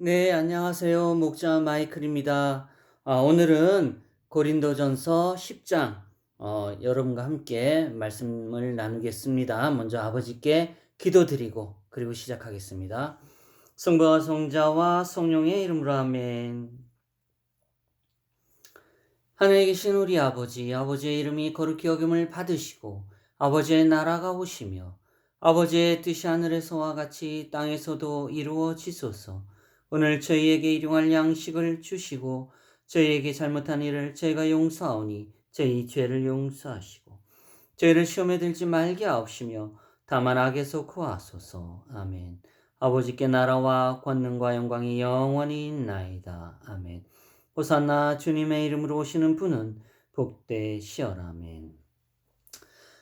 네, 안녕하세요. 목자 마이클입니다. 오늘은 고린도전서 10장, 여러분과 함께 말씀을 나누겠습니다. 먼저 아버지께 기도드리고, 그리고 시작하겠습니다. 성부와 성자와 성령의 이름으로 아멘. 하늘에 계신 우리 아버지, 아버지의 이름이 거룩히 여김을 받으시고, 아버지의 나라가 오시며, 아버지의 뜻이 하늘에서와 같이 땅에서도 이루어지소서. 오늘 저희에게 일용할 양식을 주시고, 저희에게 잘못한 일을 저희가 용서하오니, 저희 죄를 용서하시고, 저희를 시험에 들지 말게 하옵시며, 다만 악에서 구하소서. 아멘. 아버지께 나라와 권능과 영광이 영원히 있나이다. 아멘. 호산나 주님의 이름으로 오시는 분은 복되시어라. 아멘.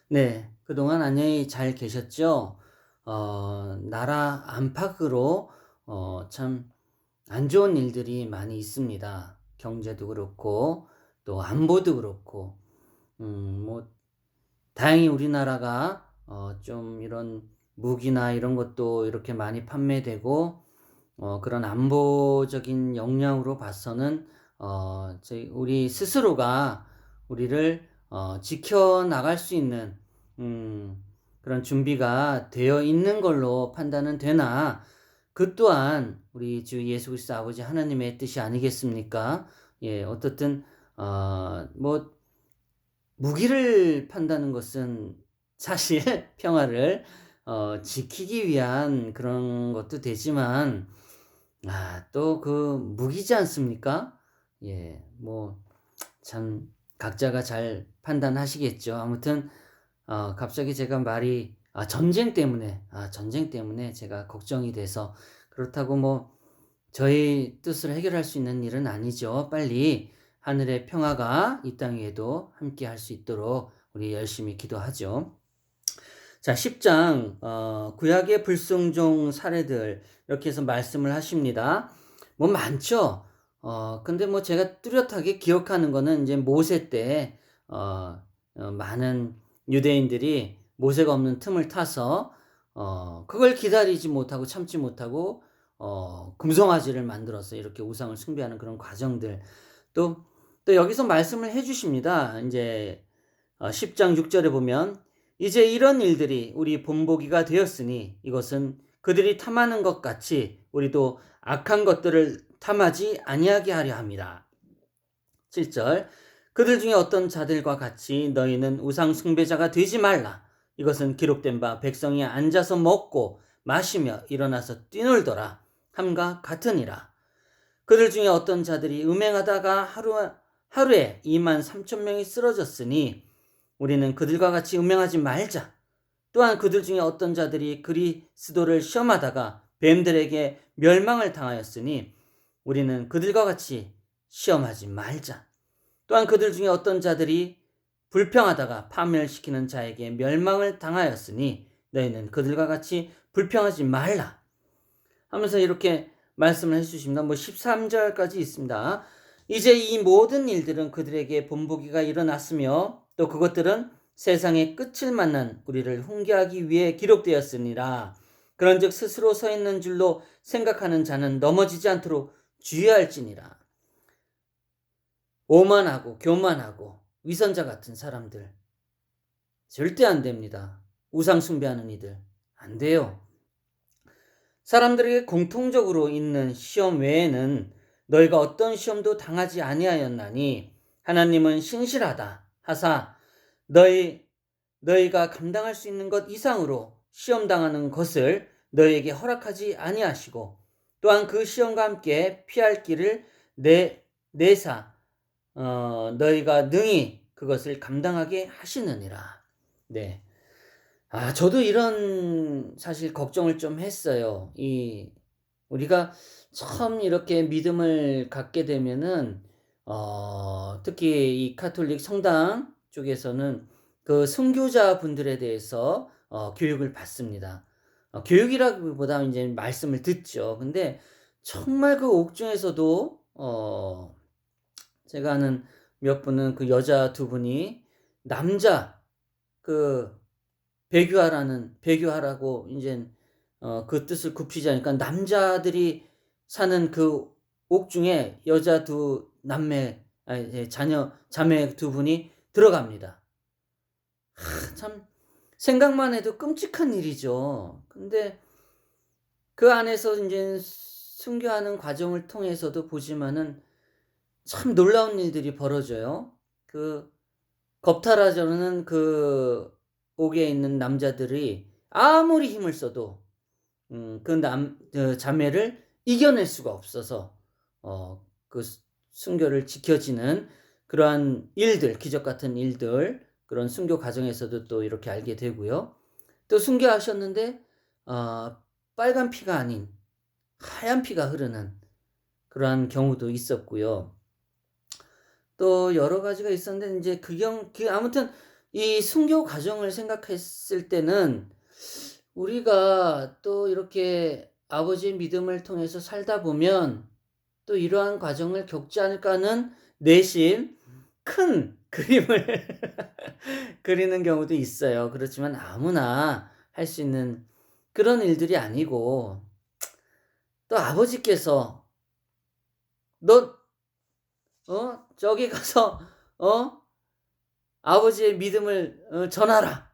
네, 그동안 안녕히 잘 계셨죠? 나라 안팎으로 참 안 좋은 일들이 많이 있습니다. 경제도 그렇고 또 안보도 그렇고 뭐 다행히 우리나라가 좀 이런 무기나 이런 것도 이렇게 많이 판매되고 그런 안보적인 역량으로 봐서는 우리 스스로가 우리를 지켜나갈 수 있는 그런 준비가 되어 있는 걸로 판단은 되나, 그 또한 우리 주 예수 그리스도 아버지 하나님의 뜻이 아니겠습니까? 예, 어떻든 뭐 무기를 판다는 것은 사실 평화를 지키기 위한 그런 것도 되지만, 또 그 무기지 않습니까? 예, 뭐 참 각자가 잘 판단하시겠죠. 아무튼 갑자기 제가 말이 전쟁 때문에 제가 걱정이 돼서, 그렇다고 뭐 저희 뜻을 해결할 수 있는 일은 아니죠. 빨리 하늘의 평화가 이 땅 위에도 함께 할 수 있도록 우리 열심히 기도하죠. 자, 10장 구약의 불순종 사례들 이렇게 해서 말씀을 하십니다. 뭐 많죠. 근데 뭐 제가 뚜렷하게 기억하는 거는 이제 모세 때 많은 유대인들이 모세가 없는 틈을 타서 그걸 기다리지 못하고 참지 못하고 금송아지를 만들어서 이렇게 우상을 숭배하는 그런 과정들. 또 여기서 말씀을 해 주십니다. 이제 10장 6절에 보면, 이제 이런 일들이 우리 본보기가 되었으니 이것은 그들이 탐하는 것 같이 우리도 악한 것들을 탐하지 아니하게 하려 함이라. 7절, 그들 중에 어떤 자들과 같이 너희는 우상 숭배자가 되지 말라. 이것은 기록된 바 백성이 앉아서 먹고 마시며 일어나서 뛰놀더라 함과 같으니라. 그들 중에 어떤 자들이 음행하다가 하루에 2만 3천 명이 쓰러졌으니 우리는 그들과 같이 음행하지 말자. 또한 그들 중에 어떤 자들이 그리스도를 시험하다가 뱀들에게 멸망을 당하였으니 우리는 그들과 같이 시험하지 말자. 또한 그들 중에 어떤 자들이 불평하다가 파멸시키는 자에게 멸망을 당하였으니 너희는 그들과 같이 불평하지 말라 하면서 이렇게 말씀을 해주십니다. 13절까지 있습니다. 이제 이 모든 일들은 그들에게 본보기가 일어났으며 또 그것들은 세상의 끝을 만난 우리를 훈계하기 위해 기록되었으니라. 그런즉 스스로 서 있는 줄로 생각하는 자는 넘어지지 않도록 주의할지니라. 오만하고 교만하고 위선자 같은 사람들 절대 안 됩니다. 우상 숭배하는 이들 안 돼요. 사람들에게 공통적으로 있는 시험 외에는 너희가 어떤 시험도 당하지 아니하였나니 하나님은 신실하다 하사 너희가 감당할 수 있는 것 이상으로 시험 당하는 것을 너희에게 허락하지 아니하시고 또한 그 시험과 함께 피할 길을 내사 너희가 능히 그것을 감당하게 하시느니라. 네. 저도 이런 사실 걱정을 좀 했어요. 우리가 처음 이렇게 믿음을 갖게 되면은 특히 이 가톨릭 성당 쪽에서는 그 선교자분들에 대해서 교육을 받습니다. 교육이라기보다 이제 말씀을 듣죠. 근데 정말 그 옥중에서도 제가 아는 몇 분은 그 여자 두 분이 남자 그 배교하라고 이제 그 뜻을 굽히지 않으니까 남자들이 사는 그 옥 중에 여자 자매 두 분이 들어갑니다. 참 생각만 해도 끔찍한 일이죠. 근데 그 안에서 인제 순교하는 과정을 통해서도 보지만은 참 놀라운 일들이 벌어져요. 그 겁탈하려는 그 옥에 있는 남자들이 아무리 힘을 써도 그 자매를 이겨낼 수가 없어서 그 순교를 지켜지는 그러한 일들, 기적 같은 일들, 그런 순교 과정에서도 또 이렇게 알게 되고요. 또 순교하셨는데 빨간 피가 아닌 하얀 피가 흐르는 그러한 경우도 있었고요. 또 여러 가지가 있었는데 인제 아무튼 이 순교 과정을 생각했을 때는 우리가 또 이렇게 아버지의 믿음을 통해서 살다 보면 또 이러한 과정을 겪지 않을까 하는 내심 큰 그림을 그리는 경우도 있어요. 그렇지만 아무나 할 수 있는 그런 일들이 아니고 또 아버지께서 "너 저기 가서 어 아버지의 믿음을 전하라.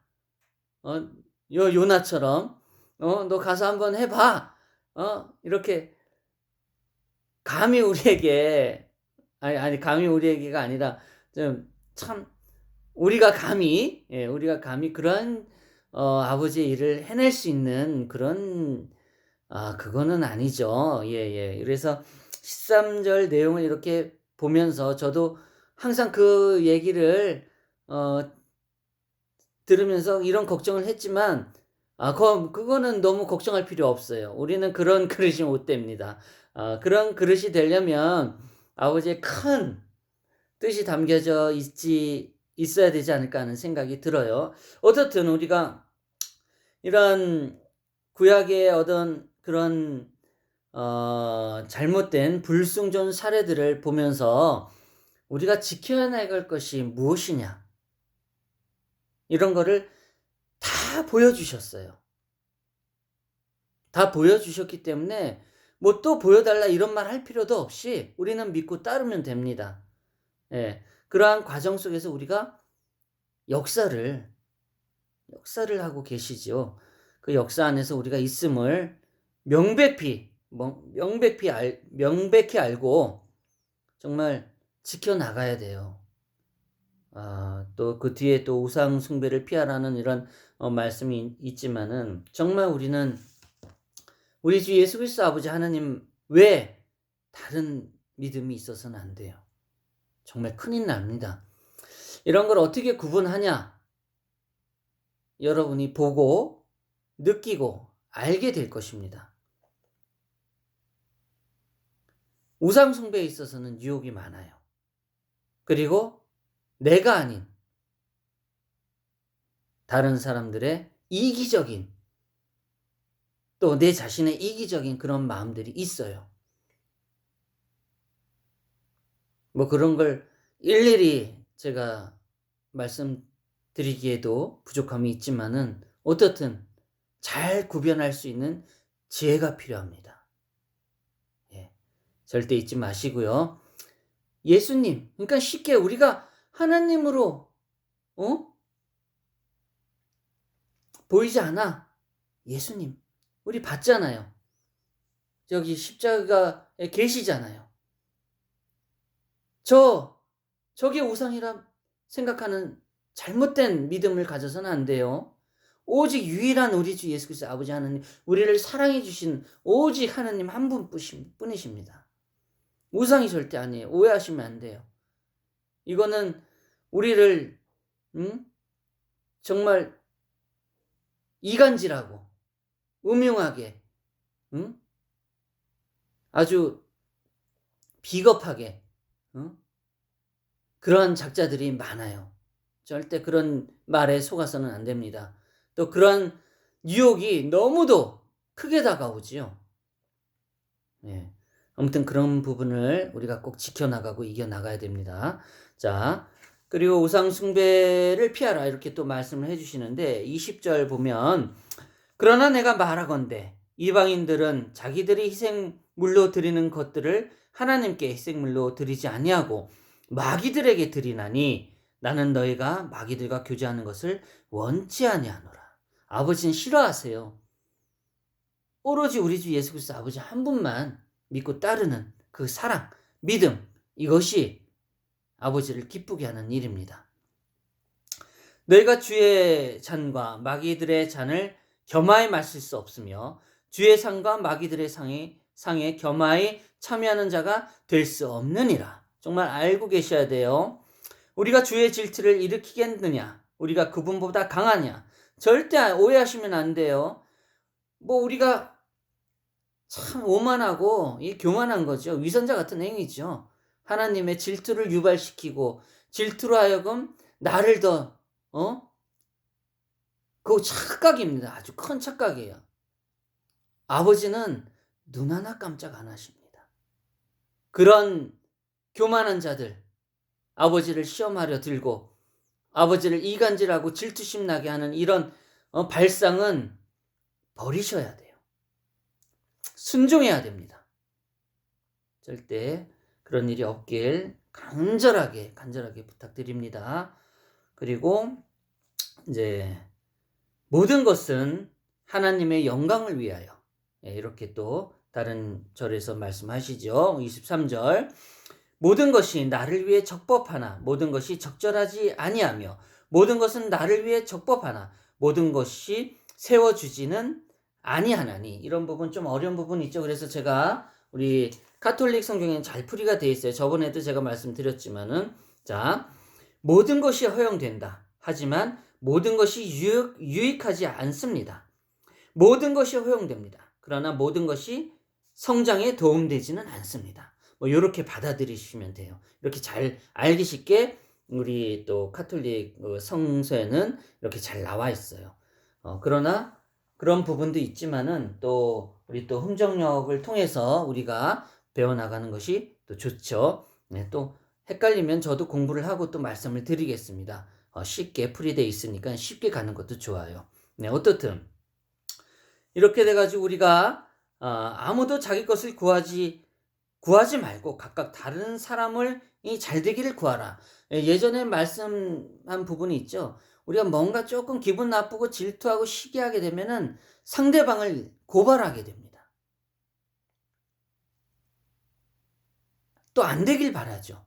어 요나처럼 너 가서 한번 해 봐." 이렇게 감히 우리에게 감히 우리에게가 아니라 좀 참 우리가 감히 그러한 아버지의 일을 해낼 수 있는 그런 그거는 아니죠. 예예. 그래서 13절 내용을 이렇게 보면서 저도 항상 그 얘기를 어 들으면서 이런 걱정을 했지만 그거는 너무 걱정할 필요 없어요. 우리는 그런 그릇이 못 됩니다. 그런 그릇이 되려면 아버지의 큰 뜻이 담겨져 있어야 되지 않을까 하는 생각이 들어요. 어떻든 우리가 이런 구약의 어떤 그런 잘못된 불순종 사례들을 보면서 우리가 지켜야 나갈 것이 무엇이냐, 이런 거를 다 보여주셨어요. 다 보여주셨기 때문에 뭐 또 보여달라 이런 말 할 필요도 없이 우리는 믿고 따르면 됩니다. 예. 그러한 과정 속에서 우리가 역사를 하고 계시죠. 그 역사 안에서 우리가 있음을 명백히 알고 정말 지켜나가야 돼요. 또 그 뒤에 또 우상 숭배를 피하라는 이런 말씀이 있지만은 정말 우리는 우리 주 예수 그리스도 아버지 하나님 외에 다른 믿음이 있어서는 안 돼요. 정말 큰일 납니다. 이런 걸 어떻게 구분하냐? 여러분이 보고 느끼고 알게 될 것입니다. 우상 숭배에 있어서는 유혹이 많아요. 그리고 내가 아닌 다른 사람들의 이기적인, 또 내 자신의 이기적인 그런 마음들이 있어요. 뭐 그런 걸 일일이 제가 말씀드리기에도 부족함이 있지만은 어떻든 잘 구별할 수 있는 지혜가 필요합니다. 예. 절대 잊지 마시고요. 예수님, 그러니까 쉽게 우리가 하나님으로 보이지 않아. 예수님, 우리 봤잖아요. 저기 십자가에 계시잖아요. 저게 우상이라 생각하는 잘못된 믿음을 가져서는 안 돼요. 오직 유일한 우리 주 예수 그리스도 아버지 하나님, 우리를 사랑해 주신 오직 하나님 한 분뿐이십니다. 우상이 절대 아니에요. 오해하시면 안 돼요. 이거는 우리를 정말 이간질하고 음흉하게 아주 비겁하게 그러한 작자들이 많아요. 절대 그런 말에 속아서는 안 됩니다. 또 그러한 유혹이 너무도 크게 다가오지요. 예. 아무튼 그런 부분을 우리가 꼭 지켜나가고 이겨나가야 됩니다. 자, 그리고 우상 숭배를 피하라 이렇게 또 말씀을 해주시는데 20절 보면 그러나 내가 말하건대 이방인들은 자기들이 희생물로 드리는 것들을 하나님께 희생물로 드리지 아니하고 마귀들에게 드리나니 나는 너희가 마귀들과 교제하는 것을 원치 아니하노라. 아버지는 싫어하세요. 오로지 우리 주 예수 그리스도 아버지 한 분만 믿고 따르는 그 사랑, 믿음, 이것이 아버지를 기쁘게 하는 일입니다. 너희가 주의 잔과 마귀들의 잔을 겸하여 마실 수 없으며 주의 상과 마귀들의 상에 겸하여 참여하는 자가 될 수 없느니라. 정말 알고 계셔야 돼요. 우리가 주의 질투를 일으키겠느냐? 우리가 그분보다 강하냐? 절대 오해하시면 안 돼요. 우리가 참 오만하고 교만한 거죠. 위선자 같은 행위죠. 하나님의 질투를 유발시키고 질투로 하여금 나를 더 그거 착각입니다. 아주 큰 착각이에요. 아버지는 눈 하나 깜짝 안 하십니다. 그런 교만한 자들, 아버지를 시험하려 들고 아버지를 이간질하고 질투심 나게 하는 이런 발상은 버리셔야 돼요. 순종해야 됩니다. 절대 그런 일이 없길 간절하게 부탁드립니다. 그리고 이제 모든 것은 하나님의 영광을 위하여, 이렇게 또 다른 절에서 말씀하시죠. 23절 모든 것이 나를 위해 적법하나 모든 것이 적절하지 아니하며 모든 것은 나를 위해 적법하나 모든 것이 세워주지는 아니하나니. 이런 부분 좀 어려운 부분이 있죠. 그래서 제가 우리 가톨릭 성경에는 잘 풀이가 되어 있어요. 저번에도 제가 말씀드렸지만은 자, 모든 것이 허용된다. 하지만 모든 것이 유익하지 않습니다. 모든 것이 허용됩니다. 그러나 모든 것이 성장에 도움되지는 않습니다. 이렇게 받아들이시면 돼요. 이렇게 잘 알기 쉽게 우리 또 가톨릭 성서에는 이렇게 잘 나와 있어요. 그러나 그런 부분도 있지만은 또 우리 또 흥정력을 통해서 우리가 배워나가는 것이 또 좋죠. 네, 또 헷갈리면 저도 공부를 하고 또 말씀을 드리겠습니다. 쉽게 풀이되어 있으니까 쉽게 가는 것도 좋아요. 네, 어떻든 이렇게 돼가지고 우리가 아무도 자기 것을 구하지 말고 각각 다른 사람을 잘 되기를 구하라. 예전에 말씀한 부분이 있죠. 우리가 뭔가 조금 기분 나쁘고 질투하고 시기하게 되면은 상대방을 고발하게 됩니다. 또 안 되길 바라죠.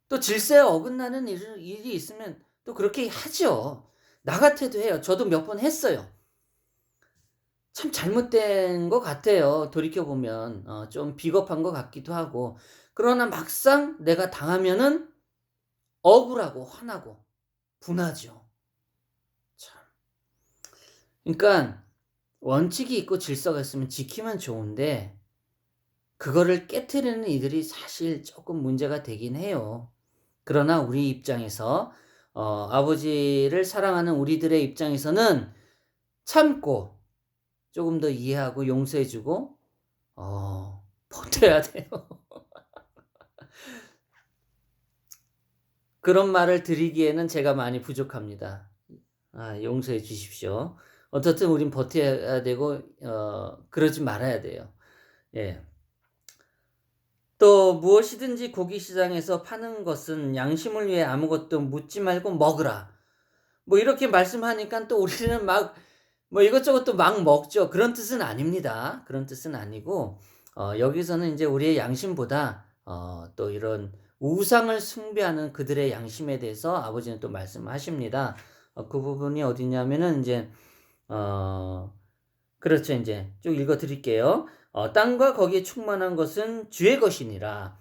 또 질서에 어긋나는 일이 있으면 또 그렇게 하죠. 나 같아도 해요. 저도 몇 번 했어요. 참 잘못된 것 같아요. 돌이켜보면 좀 비겁한 것 같기도 하고. 그러나 막상 내가 당하면은 억울하고 화나고 분하죠. 참. 그러니까 원칙이 있고 질서가 있으면 지키면 좋은데 그거를 깨트리는 이들이 사실 조금 문제가 되긴 해요. 그러나 우리 입장에서 아버지를 사랑하는 우리들의 입장에서는 참고 조금 더 이해하고 용서해주고 버텨야 돼요. 그런 말을 드리기에는 제가 많이 부족합니다. 용서해 주십시오. 어떻든 우린 버텨야 되고 그러지 말아야 돼요. 예. 또 무엇이든지 고기 시장에서 파는 것은 양심을 위해 아무것도 묻지 말고 먹으라. 이렇게 말씀하니까 또 우리는 막 이것저것 또 막 먹죠. 그런 뜻은 아닙니다. 그런 뜻은 아니고 여기서는 이제 우리의 양심보다 또 이런 우상을 숭배하는 그들의 양심에 대해서 아버지는 또 말씀하십니다. 그 부분이 어디냐면은 이제 그렇죠. 이제 쭉 읽어 드릴게요. 땅과 거기에 충만한 것은 주의 것이니라.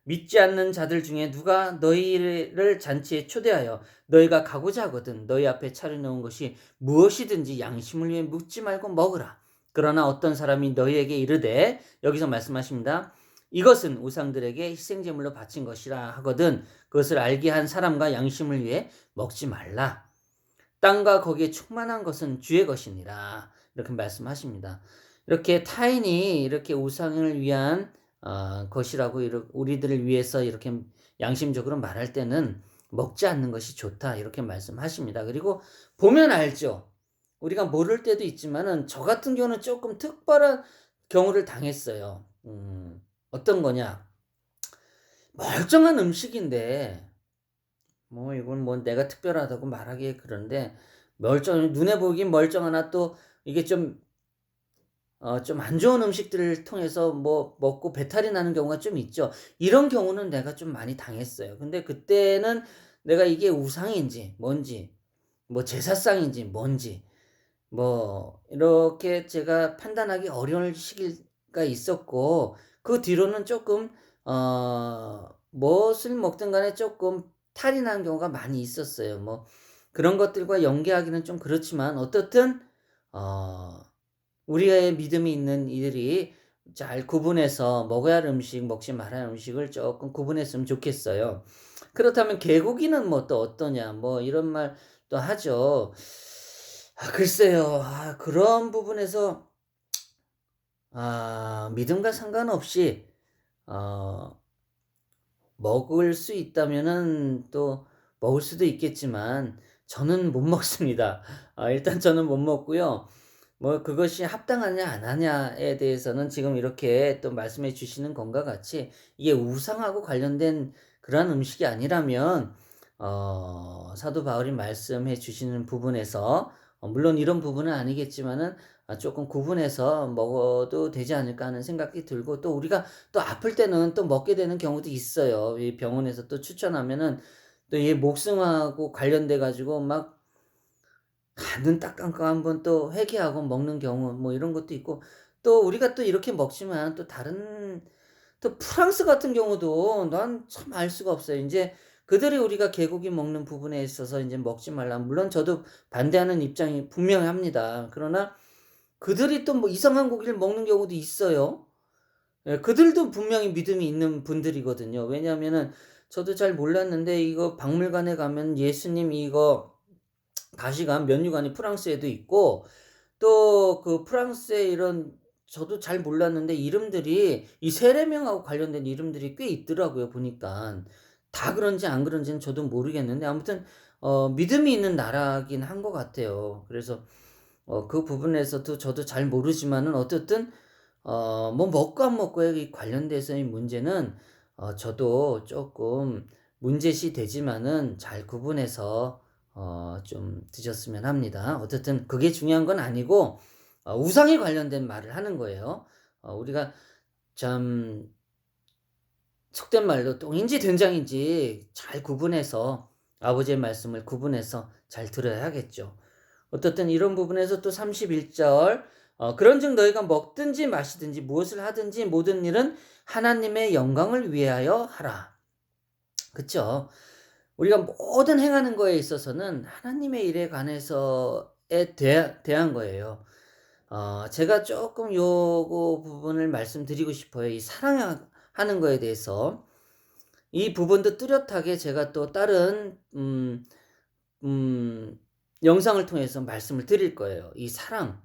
믿지 않는 자들 중에 누가 너희를 잔치에 초대하여 너희가 가고자 하거든 너희 앞에 차려놓은 것이 무엇이든지 양심을 위해 묻지 말고 먹으라. 그러나 어떤 사람이 너희에게 이르되, 여기서 말씀하십니다. 이것은 우상들에게 희생제물로 바친 것이라 하거든 그것을 알게 한 사람과 양심을 위해 먹지 말라. 땅과 거기에 충만한 것은 주의 것이니라. 이렇게 말씀하십니다. 이렇게 타인이 이렇게 우상을 위한 것이라고 우리들을 위해서 이렇게 양심적으로 말할 때는 먹지 않는 것이 좋다 이렇게 말씀하십니다. 그리고 보면 알죠. 우리가 모를 때도 있지만은 저 같은 경우는 조금 특별한 경우를 당했어요. 어떤 거냐? 멀쩡한 음식인데 뭐 이건 뭐 내가 특별하다고 말하기에 그런데 눈에 보기엔 멀쩡하나 또 이게 좀 안 좋은 음식들을 통해서 뭐 먹고 배탈이 나는 경우가 좀 있죠. 이런 경우는 내가 좀 많이 당했어요. 근데 그때는 내가 이게 우상인지 뭔지 뭐 제사상인지 뭔지 뭐 이렇게 제가 판단하기 어려운 시기가 있었고 그 뒤로는 쪼끔 무엇을 먹든 간에 쪼끔 탈이 나는 경우가 많이 있었어요. 뭐 그런 것들과 연계하기는 좀 그렇지만 어떻든 어 우리의 믿음이 있는 이들이 잘 구분해서 먹어야 할 음식, 먹지 말아야 할 음식을 쪼끔 구분했으면 좋겠어요. 그렇다면 "개고기는 뭐 또 어떠냐?" 뭐 이런 말도 하죠. 글쎄요. 그런 부분에서 믿음과 상관없이 어 먹을 수 있다면은 또 먹을 수도 있겠지만 저는 못 먹습니다. 일단 저는 못 먹고요. 뭐 그것이 합당하냐 안 하냐에 대해서는 지금 이렇게 또 말씀해 주시는 것과 같이 이게 우상하고 관련된 그러한 음식이 아니라면 사도 바울이 말씀해 주시는 부분에서 물론 이런 부분은 아니겠지만은 쪼끔 구분해서 먹어도 되지 않을까 하는 생각이 들고 또 우리가 또 아플 때는 또 먹게 되는 경우도 있어요. 이 병원에서 또 추천하면은 또 이 목숨하고 관련돼 가지고 막 눈 딱 감고 한번 또 회개하고 먹는 경우 뭐 이런 것도 있고 또 우리가 또 이렇게 먹지만 또 다른 또 프랑스 같은 경우도 난 참 알 수가 없어요. 인제 그들이 우리가 개고기 먹는 부분에 있어서 인제 먹지 말라 물론 저도 반대하는 입장이 분명합니다. 그러나 그들이 또 뭐 이상한 고기를 먹는 경우도 있어요. 예 그들도 분명히 믿음이 있는 분들이거든요. 왜냐하면은 저도 잘 몰랐는데 이거 박물관에 가면 예수님 이거 가시관 면류관이 프랑스에도 있고 또 그 프랑스의 이런 저도 잘 몰랐는데 이름들이 이 세례명하고 관련된 이름들이 꽤 있더라고요 보니깐. 다 그런지 안 그런지는 저도 모르겠는데 아무튼 믿음이 있는 나라긴 한 것 같아요. 그래서 그 부분에서도 저도 잘 모르지만은 어쨌든 뭐 먹고 안 먹고에 이 관련돼서의 문제는 저도 쪼끔 문제시 되지만은 잘 구분해서 좀 드셨으면 합니다. 어쨌든 그게 중요한 건 아니고 우상에 관련된 말을 하는 거예요. 우리가 참 속된 말로 똥인지 된장인지 잘 구분해서 아버지의 말씀을 구분해서 잘 들어야겠죠. 어떻든 이런 부분에서 또 31절 그런즉 너희가 먹든지 마시든지 무엇을 하든지 모든 일은 하나님의 영광을 위하여 하라. 그쵸? 우리가 모든 행하는 거에 있어서는 하나님의 일에 관해서에 대한 거예요. 제가 쪼끔 요거 부분을 말씀드리고 싶어요. 이 사랑하는 거에 대해서. 이 부분도 뚜렷하게 제가 또 다른 음 영상을 통해서 말씀을 드릴 거예요. 이 사랑.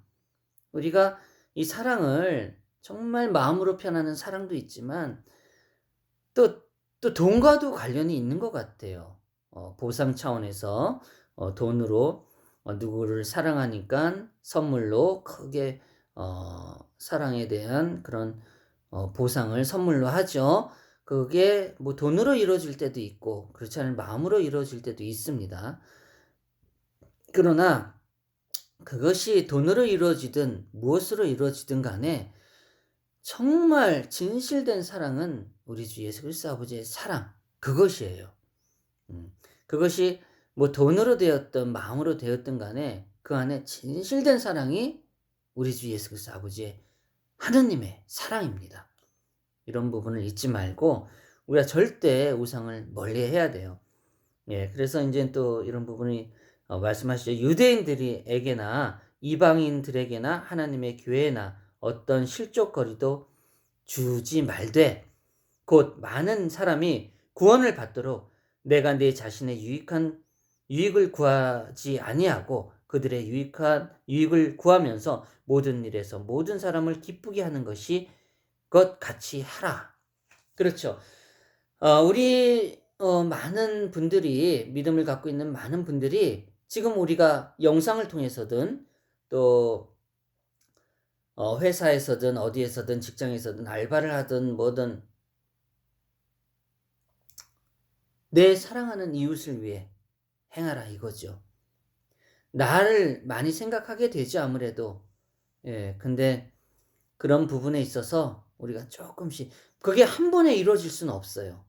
우리가 이 사랑을 정말 마음으로 표현하는 사랑도 있지만 또 돈과도 관련이 있는 것 같아요. 보상 차원에서 돈으로 누구를 사랑하니깐 선물로 크게 사랑에 대한 그런 보상을 선물로 하죠. 그게 뭐 돈으로 이루어질 때도 있고 그렇지 않은 마음으로 이루어질 때도 있습니다. 그러나 그것이 돈으로 이루어지든 무엇으로 이루어지든 간에 정말 진실된 사랑은 우리 주 예수 그리스도 아버지의 사랑 그것이에요. 음. 그것이 뭐 돈으로 되었든 마음으로 되었든 간에 그 안에 진실된 사랑이 우리 주 예수 그리스도 아버지의 하느님의 사랑입니다. 이런 부분을 잊지 말고 우리가 절대 우상을 멀리해야 돼요. 예. 그래서 인제 또 이런 부분이 말씀하시죠. 유대인들에게나 이방인들에게나 하나님의 교회나 어떤 실족거리도 주지 말되 곧 많은 사람이 구원을 받도록 내가 내 자신의 유익한 유익을 구하지 아니하고 그들의 유익한 유익을 구하면서 모든 일에서 모든 사람을 기쁘게 하는 것이 것 같이 하라. 그렇죠. 우리 많은 분들이 믿음을 갖고 있는 많은 분들이 지금 우리가 영상을 통해서든 또 회사에서든 어디에서든 직장에서든 알바를 하든 뭐든 내 사랑하는 이웃을 위해 행하라 이거죠. 나를 많이 생각하게 되죠, 아무래도. 예. 근데 그런 부분에 있어서 우리가 쪼끔씩 그게 한 번에 이루어질 수는 없어요.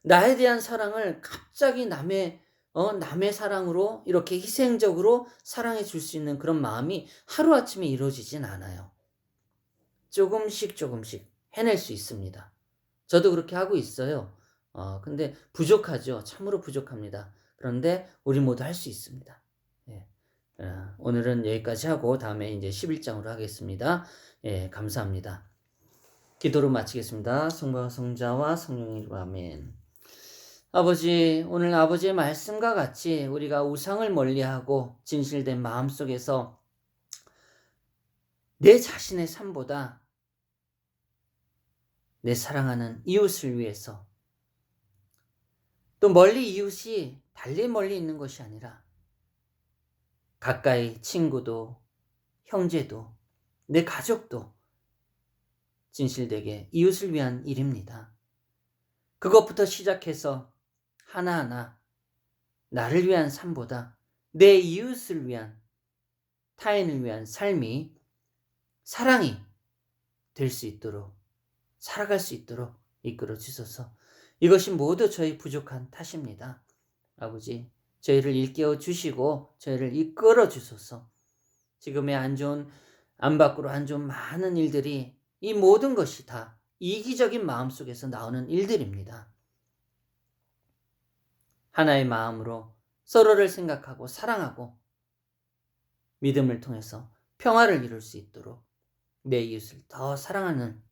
나에 대한 사랑을 갑자기 남의 사랑으로 이렇게 희생적으로 사랑해 줄 수 있는 그런 마음이 하루아침에 이루어지진 않아요. 조금씩 조금씩 해낼 수 있습니다. 저도 그렇게 하고 있어요. 근데 부족하죠. 참으로 부족합니다. 그런데 우리 모두 할 수 있습니다. 예. 오늘은 여기까지 하고 다음에 이제 11 장으로 하겠습니다. 예, 감사합니다. 기도로 마치겠습니다. 성부와 성자와 성령의 이름으로 아멘. 아버지, 오늘 아버지의 말씀과 같이 우리가 우상을 멀리하고 진실된 마음 속에서 내 자신의 삶보다 내 사랑하는 이웃을 위해서 또 멀리 이웃이 달리 멀리 있는 것이 아니라 가까이 친구도 형제도 내 가족도 진실되게 이웃을 위한 일입니다. 그것부터 시작해서 하나하나 나를 위한 삶보다 내 이웃을 위한 타인을 위한 삶이 사랑이 될 수 있도록 살아갈 수 있도록 이끌어 주소서. 이것이 모두 저희 부족한 탓입니다. 아버지, 저희를 일깨워 주시고 저희를 이끌어 주소서. 지금의 안 밖으로 안 좋은 많은 일들이 이 모든 것이 다 이기적인 마음속에서 나오는 일들입니다. 하나의 마음으로 서로를 생각하고 사랑하고 믿음을 통해서 평화를 이룰 수 있도록 내 이웃을 더 사랑하는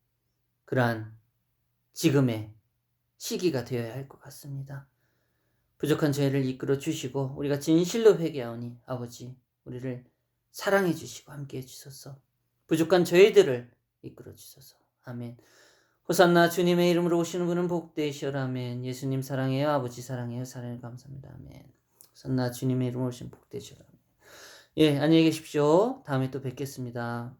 그러한 지금의 시기가 되어야 할 것 같습니다. 부족한 저희를 이끌어 주시고 우리가 진실로 회개하오니 아버지 우리를 사랑해 주시고 함께해 주소서. 부족한 저희들을 이끌어 주소서. 아멘. 호산나 주님의 이름으로 오시는 분은 복되시오라. 아멘. 예수님 사랑해요. 아버지 사랑해요. 사랑해 감사합니다. 아멘. 호산나 주님의 이름으로 오시는 복되시오라. 아멘. 예, 안녕히 계십시오. 다음에 또 뵙겠습니다.